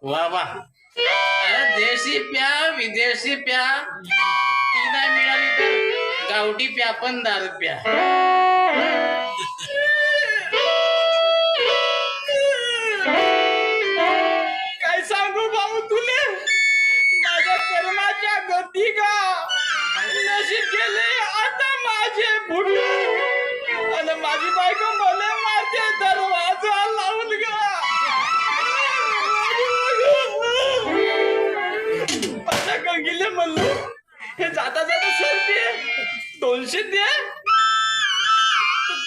वा वा. अरे देशी प्या विदेशी प्या ती नाही मिळाली तर गावठी प्या पण दारू प्या. काय सांगू भाऊ तुले माझ्या कर्माच्या गती का नशीब गेले आता माझे बुडू आणि माझी बायको मला माझे दरवाजा लावून गा. माझ्या गंगीले म्हणलो हे जाता जाता सर दे 200 दे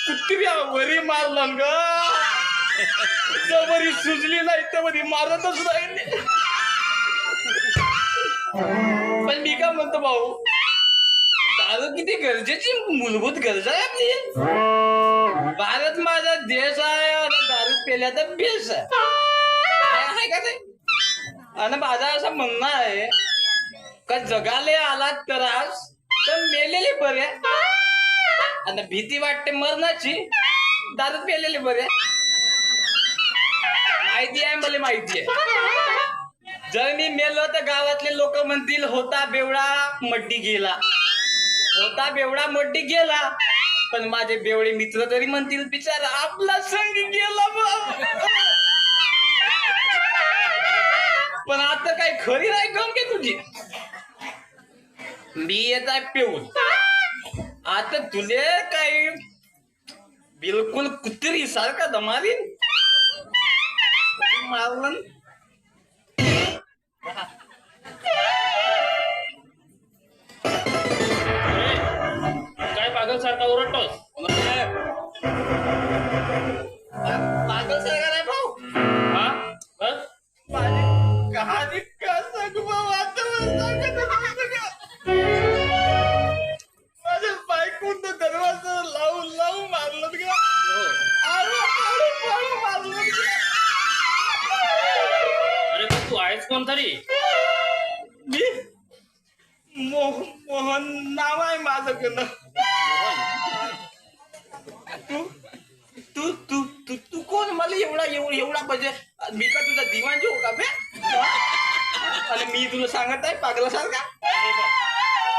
कुत्र्या वरी मारलं ग. जवरी सुजली नाही तर मारतच राहिली. पण मी काय म्हणतो भाऊ दारू किती गरजेची मूलभूत गरज आहे आपली. भारत माझा देश आहे आणि दारू पेल्या तर बेस आहे का ते. आणि माझा असं म्हणणं आहे का जगाले आला त्रास तर मेलेले बरे आणि भीती वाटते मरणाची दारू पेलेले बरे. माहिती आहे मला माहिती आहे. जर मी मेलो तर गावातले लोक म्हणतील होता बेवडा मड्डी गेला होता बेवडा मड्डी गेला. पण माझे बेवडे मित्र तरी म्हणतील बिचारा आपला संग गेला बा. पण आता काही खरी नाही गम के तुझी. मी येत आहे पेऊन आता तुले काही बिलकुल कुत्री सारखा दमारीन मारलं. काय पागल सारखा ओरडतोस. पागल सारखा नाही भाऊ. हा बघ माझी कहाणी का सांगू भाऊ आता मला सांगत का. माझ्या बायकून तर दरवाजा लावून लावून मारलं का. मारलं अरे पण तू आहेस कोण तरी. मी मोहन नाव आहे माझं कडनं. तू तू तू तू कोण मला एवढा पाहिजे. मी का तुझा दिवाण जेऊ का बे. आणि मी तुला सांगत आहे पागला सारखा.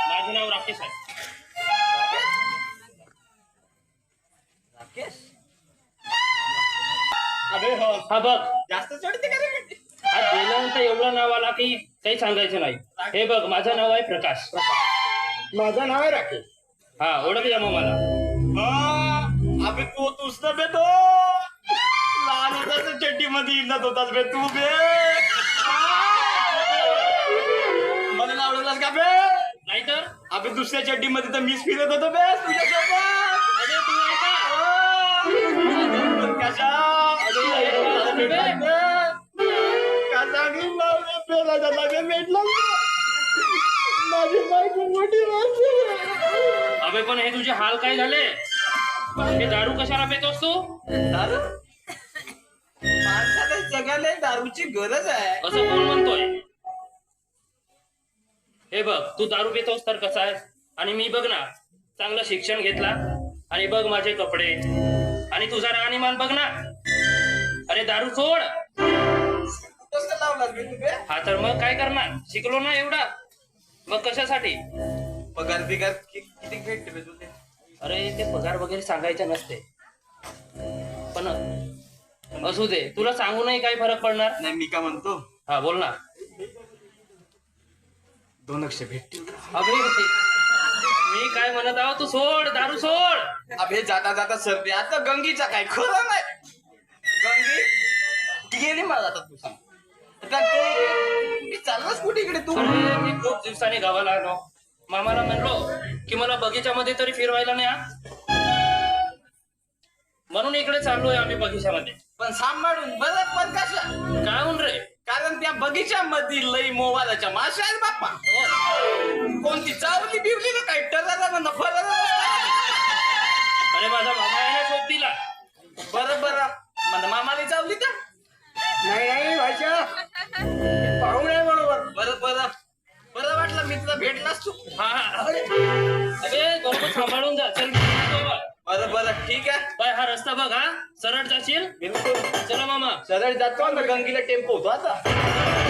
माझं नाव राकेश आहे. राकेश अबे हो हा बघ जास्त चढते का रे. हा गेल्यानंतर एवढं नाव आला की काही सांगायचं नाही. हे बघ माझं नाव आहे प्रकाश. माझं नाव आहे राकेश. हा ओळख या मग मला. अबे तूच ना बे तो लहान होता चड्डी मध्ये हिंडत होतास बे तू बे. मला लावलेलास का बे. नाहीतर अबे दुसऱ्या चड्डी मध्ये तर मीच फिरत होतो बे तुझ्यासोबत. अरे तू आहे का. कशा पेला झाला बे भेटला माझी बायको मोठी माणसं. अबे पण हे तुझे हाल काय झाले. हे दारू कशाला पेतोस तू. दारू माणसाला जगाला दारूची गरज आहे. असं कोण म्हणतोय. हे बघ तू दारू पितोस तर कसा आहे. आणि मी बघ ना चांगलं शिक्षण घेतला आणि बघ माझे कपडे आणि तुझा राहणीमान बघ ना. अरे दारू सोड. कसं लावलास बे तू बे. हा तर मग काय करणार. शिकलो ना एवढा मग कशासाठी. पगार बिगार किती भेटते बे तुझे. अरे ते पगार वगैरे सांगायचं नसते. पण असू दे तुला सांगूनही काही फरक पडणार नाही. मी का म्हणतो हा बोल ना. 200 भेटतील. अबे मी काय म्हणत आहो तू सोड दारू सोड. अबे जाता जाता सरते आता गंगीचा काय खरं नाही. गंगी गेली मला आता तू सांग. आता मी चाललास कुठे इकडे तू. अरे मी खूप दिवसांनी गावाला आलो. मामाला म्हणलो की मला बगीच्यामध्ये तरी फिरवायला नाही म्हणून इकडे चाललोय आम्ही बगीच्यामध्ये. पण सांभाळून बरं पण कशा. काय होऊन रे. कारण त्या बगीच्यामध्ये लई मोबाईलच्या माश्या आहेत बाप्पा. कोणती चावली बिवली ना काही टराला म्हणा फराला. अरे माझा मामा आहे ना सोबतीला. बरं बरं म्हणा मामाला चावली तर नाही भाषा पाहू नाही बरोबर. बरं बरं बरं वाटलं मित्र भेटलास तू. हा अरे बरोबर सांभाळून जा चल. बरं बरं ठीक आहे. बाय हा रस्ता बघ हा सरळ जाशील. बिलकुल चला मामा. सरळ जातो ना गंगीला टेम्पो होतो आता.